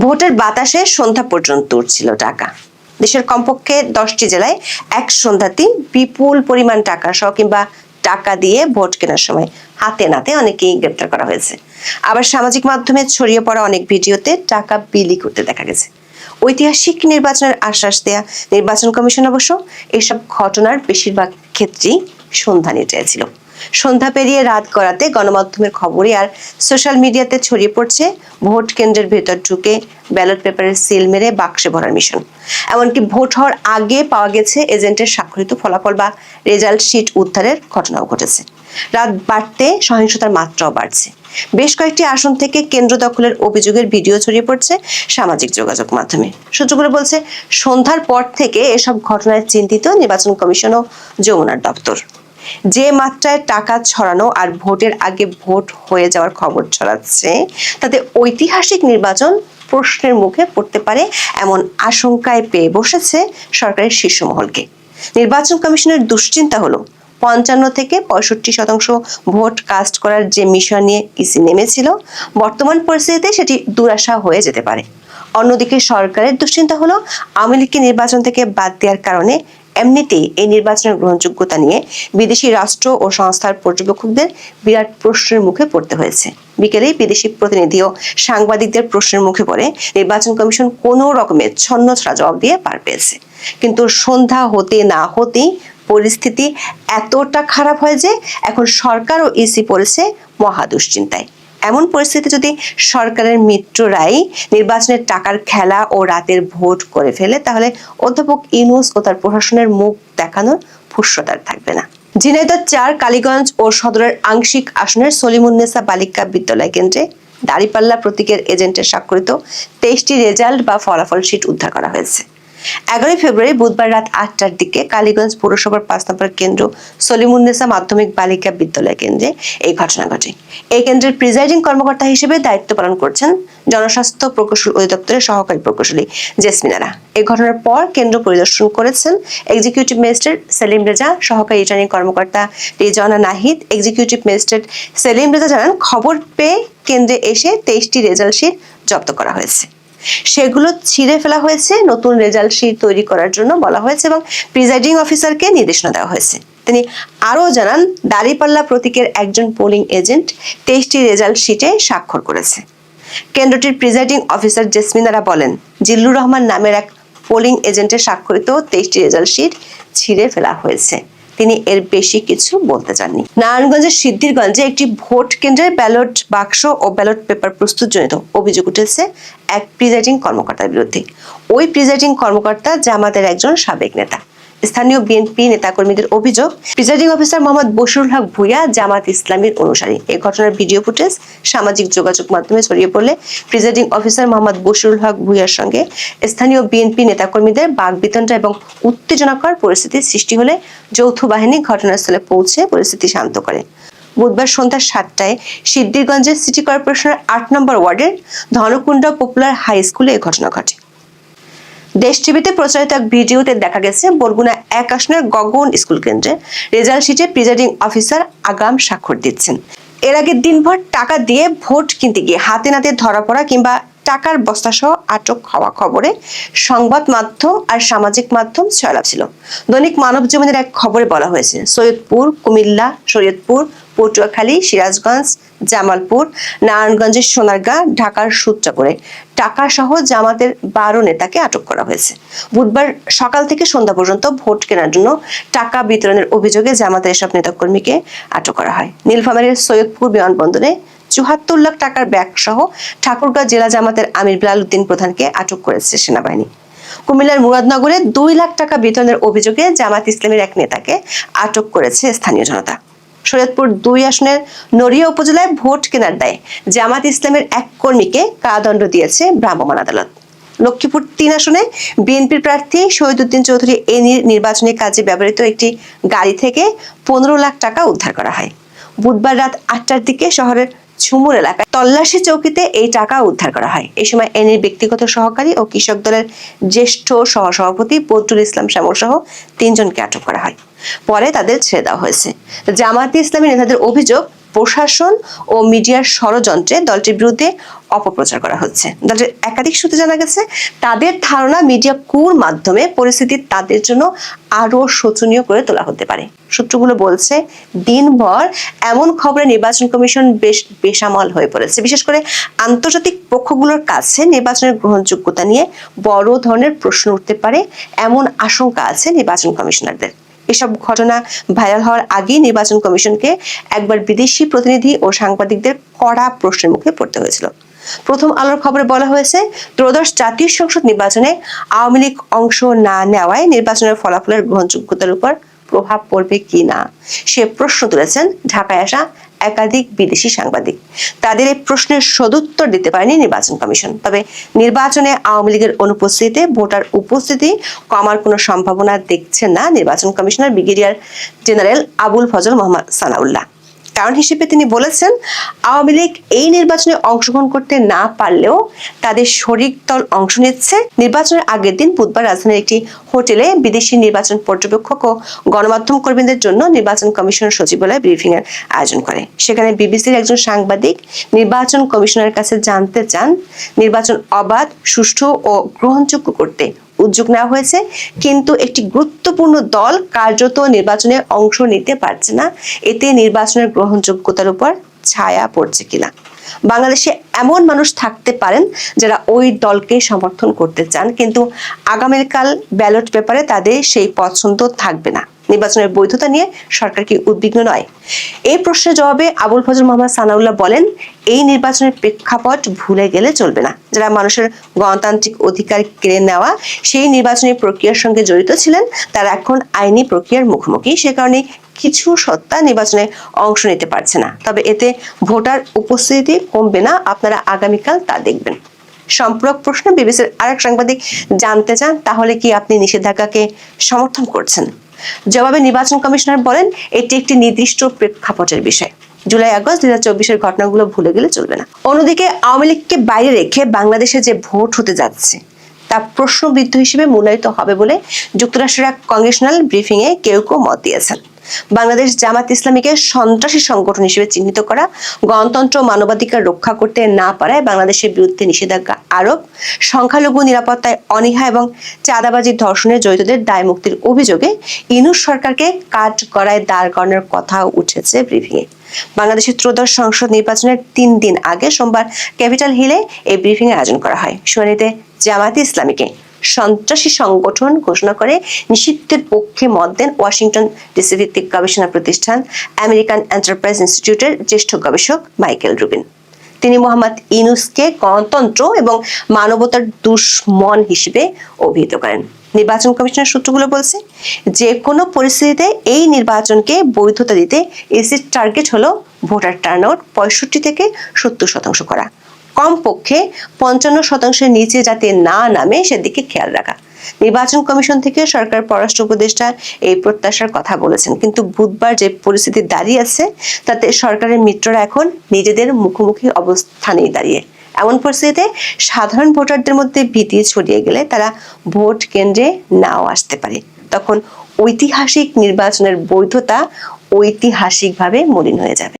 ভোটের বাতাসে সন্ধ্যা পর্যন্ত উঠছিল টাকা। দেশের কমপক্ষে 10টি জেলায় এক সন্ধ্যাতেই বিপুল পরিমাণ টাকা সহ কিংবা টাকা দিয়ে ভোট কেনার সময় হাতে নাতে অনেকেই গ্রেপ্তার করা হয়েছে। আবার সামাজিক মাধ্যমে ছড়িয়ে পড়া অনেক ভিডিওতে টাকা বিলি করতে দেখা গেছে। ঐতিহাসিক নির্বাচনের আশ্বাস দেয়া নির্বাচন কমিশন অবশ্য এসব ঘটনার বেশিরভাগ ক্ষেত্রেই সন্ধানে চেয়েছিল। সন্ধ্যা পেরিয়ে রাত গড়াতে গণমাধ্যমের খবরে আর সোশ্যাল মিডিয়াতে ছড়িয়ে পড়ছে ভোট কেন্দ্রের ভেতর ঢুকে ব্যালট পেপারের সিল মেরে বাক্সে ভরার মিশন। এমনকি ভোট হওয়ার আগে পাওয়া গেছে এজেন্টের স্বাক্ষরিত ফলাফল বা রেজাল্ট শিট উদ্ধারের ঘটনাও ঘটেছে। রাত বাড়তে সহিংসতার মাত্রাও বাড়ছে। বেশ কয়েকটি আসন থেকে কেন্দ্র দখলের অভিযোগের ভিডিও ছড়িয়ে পড়ছে সামাজিক যোগাযোগ মাধ্যমে। সূত্রগুলো বলছে, সন্ধ্যার পর থেকে এসব ঘটনায় চিন্তিত নির্বাচন কমিশন ও যমুনার দপ্তর। যে মাত্রায় টাকা ছড়ানো আর ভোটের আগে ভোট হয়ে যাওয়ার খবর ছড়াচ্ছে, তাতে ঐতিহাসিক নির্বাচন প্রশ্নের মুখে পড়তে পারে এমন আশঙ্কায় পেয়ে বসেছে সরকারের শীর্ষ মহলকে। নির্বাচন কমিশনের দুশ্চিন্তা হলো 55 থেকে 65% ভোট কাস্ট করার যে মিশন নিয়ে ইসি নেমেছিল, বর্তমান পরিস্থিতিতে সেটি দুরাশা হয়ে যেতে পারে। অন্যদিকে সরকারের দুশ্চিন্তা হলো আওয়ামী লীগকে নির্বাচন থেকে বাদ দেওয়ার কারণে এমনিতেই এই নির্বাচনের গ্রহণযোগ্যতা নিয়ে বিদেশি রাষ্ট্র ও সংস্থার পর্যবেক্ষকদের বিরাট প্রশ্নের মুখে পড়তে হয়েছে। বিকেলেই বিদেশি প্রতিনিধি ও সাংবাদিকদের প্রশ্নের মুখে পড়ে নির্বাচন কমিশন কোনো রকমের ছন্নছাড়া জবাব দিয়ে পার পেয়েছে। কিন্তু সন্ধ্যা হতে না হতেই পরিস্থিতি এতটা খারাপ হয় যে এখন সরকার ও ইসি পড়েছে মহা দুশ্চিন্তায়। এমন পরিস্থিতি যদি সরকারের মিত্ররাই নির্বাচনের টাকার খেলা ও রাতের ভোট করে ফেলে, তাহলে অধ্যাপক ইউনূস ও তার প্রশাসনের মুখ দেখানোর ফুসরত থাকবে না। ঝিনাইদহ 4 কালীগঞ্জ ও সদরের আংশিক আসনের সলিমুন্নেসা বালিকা বিদ্যালয় কেন্দ্রে দাঁড়িপাল্লা প্রতীকের এজেন্টের স্বাক্ষরিত 23টি রেজাল্ট বা ফলাফল শিট উদ্ধার করা হয়েছে। 11 ফেব্রুয়ারি বুধবার রাত 8টার দিকে কালীগঞ্জ পৌরসভার 5 নম্বর কেন্দ্র সলিমুন্নেসা মাধ্যমিক বালিকা বিদ্যালয় কেন্দ্রে এই ঘটনা ঘটে। এই কেন্দ্রের প্রিজাইডিং কর্মকর্তা হিসেবে দায়িত্ব পালন করছেন জনস্বাস্থ্য প্রকৌশল অধিদপ্তরের সহকারী প্রকৌশলী জেসমিন আরা। এই ঘটনার পর কেন্দ্র পরিদর্শন করেছেন এক্সিকিউটিভ ম্যাজিস্ট্রেট সেলিম রেজা, সহকারী রিটার্নিং কর্মকর্তা রিজওয়ানা নাহিদ। এক্সিকিউটিভ ম্যাজিস্ট্রেট সেলিম রেজা জানান, খবর পেয়ে কেন্দ্রে এসে 23টি রেজাল্ট শিট জব্দ করা হয়েছে। সেগুলো ছিঁড়ে ফেলা হয়েছে, নতুন রেজাল্ট শিট তৈরি করার জন্য বলা হয়েছে এবং প্রিজাইডিং অফিসারকে নির্দেশনা দেওয়া হয়েছে। তিনি আরও জানান, দাঁড়িপাল্লা প্রতীকের একজন পোলিং এজেন্ট 23টি রেজাল্ট শিটে স্বাক্ষর করেছে। কেন্দ্রটির প্রিজাইডিং অফিসার জেসমিন আরা বলেন, জিল্লুর রহমান নামের এক পোলিং এজেন্টের স্বাক্ষরিত 23টি রেজাল্ট শিট ছিঁড়ে ফেলা হয়েছে। তিনি এর বেশি কিছু বলতে চাননি। নারায়ণগঞ্জের সিদ্ধিরগঞ্জে একটি ভোট কেন্দ্রের ব্যালট বাক্স ও ব্যালট পেপার প্রস্তুতজনিত অভিযোগ উঠেছে এক প্রিজাইডিং কর্মকর্তার বিরুদ্ধে। ওই প্রিজাইডিং কর্মকর্তা জামাতের একজন সাবেক নেতা। স্থানীয় বিএনপি নেতাকর্মীদের অভিযোগ, প্রিজাইডিং অফিসার মোহাম্মদ বশিরুল হক ভূঁইয়া জামাত ইসলামীর অনুসারী। এই ঘটনার ভিডিও ফুটেজ সামাজিক যোগাযোগ মাধ্যমে ছড়িয়ে পড়লে প্রিজাইডিং অফিসার মোহাম্মদ বশিরুল হক ভূঁইয়ার সঙ্গে স্থানীয় বিএনপি নেতাকর্মীদের বাকবিতণ্ডা এবং উত্তেজনাকর পরিস্থিতির সৃষ্টি হলে যৌথ বাহিনী ঘটনাস্থলে পৌঁছে পরিস্থিতি শান্ত করে। বুধবার সন্ধ্যা 7টায় সিদ্ধিরগঞ্জের সিটি কর্পোরেশনের 8 নম্বর ওয়ার্ডের ধনকুণ্ডা পপুলার হাই স্কুলে এই ঘটনা ঘটে। দেশ টিভিতে প্রচারিত এক ভিডিওতে দেখা গেছে বরগুনা 1 আসনের গগন স্কুল কেন্দ্রে রেজাল্ট শিটে প্রিজাইডিং অফিসার আগাম স্বাক্ষর দিচ্ছেন। এর আগে দিনভর টাকা দিয়ে ভোট কিনতে গিয়ে হাতে নাতে ধরা পড়া কিংবা টাকার বস্তা সহ আটক হওয়া খবরে সংবাদ মাধ্যম আর সামাজিক মাধ্যম ছড়ানো ছিল। দৈনিক মানব জীবনের এক খবরে বলা হয়েছে, সৈয়দপুর, কুমিল্লা, শরীয়তপুর, পটুয়াখালী, সিরাজগঞ্জ, জামালপুর, নারায়ণগঞ্জের সোনারগাঁ, ঢাকার সূত্রাপুরে টাকা সহ জামাতের 12 নেতাকে আটক করা হয়েছে। বুধবার সকাল থেকে সন্ধ্যা পর্যন্ত ভোট কেনার জন্য টাকা বিতরণের অভিযোগে জামাতের এসব নেতাকর্মীকে আটক করা হয়। নীলফামারীর সৈয়দপুর বিমানবন্দরে 74 লাখ টাকার ব্যাগ সহ ঠাকুরগাঁও জেলা জামাতের আমির বিলাল উদ্দিন প্রধানকে আটক করেছে সেনাবাহিনী। কুমিল্লার মুরাদনগরে 2 লাখ টাকা বিতরণের অভিযোগে জামাত ইসলামের এক নেতাকে আটক করেছে স্থানীয় জনতা। শরীয়তপুর 2 আসনের নড়িয়া উপজেলায় ভোট কেনার দায়ে জামাত ইসলামের এক কর্মীকে কারাদণ্ড দিয়েছে ভ্রাম্যমাণ আদালত। লক্ষ্মীপুর 3 আসনে বিএনপির প্রার্থী শহীদউদ্দিন চৌধুরী এই নির্বাচনী কাজে ব্যবহৃত একটি গাড়ি থেকে 15 লাখ টাকা উদ্ধার করা হয়। বুধবার রাত 8টার দিকে শহরের ঝুমুর এলাকায় তল্লাশি চৌকিতে এই টাকা উদ্ধার করা হয়। এই সময় এনির ব্যক্তিগত সহকারী ও কৃষক দলের জ্যেষ্ঠ সহসভাপতি বদরুল ইসলাম শ্যামল সহ 3 জনকে আটক করা হয়। পরে তাদের ছেড়ে দেওয়া হয়েছে। জামায়াতে ইসলামী নেতাদের অভিযোগ, প্রশাসন ও মিডিয়ার ষড়যন্ত্রে দলটির বিরুদ্ধে অপপ্রচার করা হচ্ছে। দলের একাধিক সূত্রে জানা গেছে, তাদের ধারণা মিডিয়া কুর মাধ্যমে পরিস্থিতি তাদের জন্য আরো শোচনীয় করে তোলা হতে পারে। সূত্রগুলো বলছে, দিনভর এমন খবরে নির্বাচন কমিশন বেশ বেসামাল হয়ে পড়েছে। বিশেষ করে আন্তর্জাতিক পক্ষগুলোর কাছে নির্বাচনের গ্রহণযোগ্যতা নিয়ে বড় ধরনের প্রশ্ন উঠতে পারে এমন আশঙ্কা আছে নির্বাচন কমিশনারদের। এসব ঘটনা ভাইরাল হওয়ার আগেই নির্বাচন কমিশনকে একবার বিদেশি প্রতিনিধি ও সাংবাদিকদের কড়া প্রশ্নের মুখে পড়তে হয়েছিল। প্রথম আলোর খবরে বলা হয়েছে, ত্রয়োদশ জাতীয় সংসদ নির্বাচনে আওয়ামী লীগ অংশ না নেওয়ায় নির্বাচনের ফলাফলের গ্রহণযোগ্যতার উপর প্রভাব পড়বে কিনা সে প্রশ্ন তুলেছেন ঢাকায় আসা একাধিক বিদেশি সাংবাদিক। তাদের এই প্রশ্নের সদুত্তর দিতে পারেনি নির্বাচন কমিশন। তবে নির্বাচনে আওয়ামী লীগের অনুপস্থিতিতে ভোটার উপস্থিতি কমার কোনো সম্ভাবনা দেখছেন না নির্বাচন commissioner brigadier general Abul Fazal Mohammad Sanaullah. কারণ হিসেবে তিনি বলেছেন, আওয়ামী লীগ এই নির্বাচনে অংশগ্রহণ করতে না পারলেও তাদের শরিক দল অংশ নিচ্ছে। নির্বাচনের আগের দিন বুধবার রাজধানীর একটি হোটেলে বিদেশি নির্বাচন পর্যবেক্ষক ও গণমাধ্যম কর্মীদের জন্য নির্বাচন কমিশন সচিবালয় ব্রিফিং এর আয়োজন করে। সেখানে বিবিসির একজন সাংবাদিক নির্বাচন কমিশনের কাছে জানতে চান, নির্বাচন অবাধ, সুষ্ঠু ও গ্রহণযোগ্য করতে উদ্যোগ নেওয়া হয়েছে, কিন্তু একটি গুরুত্বপূর্ণ দল কার্যত নির্বাচনে অংশ নিতে পারছে না, এতে নির্বাচনের গ্রহণযোগ্যতার উপর ছায়া পড়ছে কিনা। বাংলাদেশে এমন মানুষ থাকতে পারেন যারা ওই দলকে সমর্থন করতে চান, কিন্তু আগামীকাল ব্যালট পেপারে তাদের সেই পছন্দ থাকবে না। নির্বাচনের বৈধতা নিয়ে সরকার কি উদ্বিগ্ন নয়? এই প্রশ্নের জবাবে আবুল ফজল মোহাম্মদ সানাউল্লাহ বলেন, এই নির্বাচনের প্রেক্ষাপট ভুলে গেলে চলবে না। যারা মানুষের গণতান্ত্রিক অধিকার কেড়ে নেওয়া সেই নির্বাচনী প্রক্রিয়ার সঙ্গে জড়িত ছিলেন, তারা এখন আইনি প্রক্রিয়ার মুখোমুখি। সে কারণে কিছু সত্তা নির্বাচনে অংশ নিতে পারছে না। তবে এতে ভোটার উপস্থিতি কমবে না, আপনারা আগামীকাল তা দেখবেন। সম্পূরক প্রশ্ন বিবিসির আরেক সাংবাদিক জানতে চান, তাহলে কি আপনি নিষেধাজ্ঞাকে সমর্থন করছেন? জবাবে নির্বাচন কমিশনার বলেন, এটি একটি নির্দিষ্ট প্রেক্ষাপটের বিষয়। জুলাই আগস্ট 2024-এর ঘটনাগুলো ভুলে গেলে চলবে না। অন্যদিকে আওয়ামী লীগকে বাইরে রেখে বাংলাদেশে যে ভোট হতে যাচ্ছে তা প্রশ্নবিদ্ধ হিসেবে মূল্যায়িত হবে বলে যুক্তরাষ্ট্রের এক কংগ্রেশনাল ব্রিফিং এ কেউ কেউ মত দিয়েছেন। বাংলাদেশ জামাত ইসলামীকে সন্ত্রাসী সংগঠন হিসেবে চিহ্নিত করা, গণতন্ত্র মানবাধিকার রক্ষা করতে না পারায় বাংলাদেশের বিরুদ্ধে নিষেধাজ্ঞা আরোপ, সংখ্যালঘু নিরাপত্তায় অনীহা এবং চাঁদাবাজি ধর্ষণে জড়িতদের দায় মুক্তির অভিযোগে ইউনূস সরকারকে কাঠগড়ায় দাঁড় করানোর কথা উঠেছে ব্রিফিংয়ে। বাংলাদেশের ত্রয়োদশ সংসদ নির্বাচনের 3 দিন আগে সোমবার ক্যাপিটাল হিলে এই ব্রিফিং এর আয়োজন করা হয়। শুনানিতে জামাত ইসলামীকে সন্ত্রাসী সংগঠন ঘোষণা করে নিষিদ্ধের পক্ষে মত দেন ওয়াশিংটন ডিসি ভিত্তিক গবেষণা প্রতিষ্ঠান আমেরিকান এন্টারপ্রাইজ ইনস্টিটিউটের জ্যেষ্ঠ গবেষক মাইকেল রুবিন। তিনি মোহাম্মদ ইউনূসকে গণতন্ত্র এবং মানবতার দুশ্মন হিসেবে অভিহিত করেন। নির্বাচন কমিশনের সূত্রগুলো বলছে, যে কোনো পরিস্থিতিতে এই নির্বাচনকে বৈধতা দিতে ইসির টার্গেট হলো ভোটার টার্নআউট 65 থেকে 70% করা, কমপক্ষে 55%-এর নিচে যাতে না নামে সেদিকে খেয়াল রাখা। নির্বাচন কমিশন থেকে সরকার পররাষ্ট্র উপদেষ্টা এই প্রত্যাশার কথা বলেছেন, কিন্তু বুধবার যে পরিস্থিতি দাঁড়িয়ে আছে তাতে সরকারের মিত্ররা এখন নিজেদের মুখোমুখি অবস্থানেই দাঁড়িয়ে। এমন পরিস্থিতিতে সাধারণ ভোটারদের মধ্যে ভীতি ছড়িয়ে গেলে তারা ভোট কেন্দ্রে নাও আসতে পারে। তখন ঐতিহাসিক নির্বাচনের বৈধতা ঐতিহাসিকভাবে মলিন হয়ে যাবে।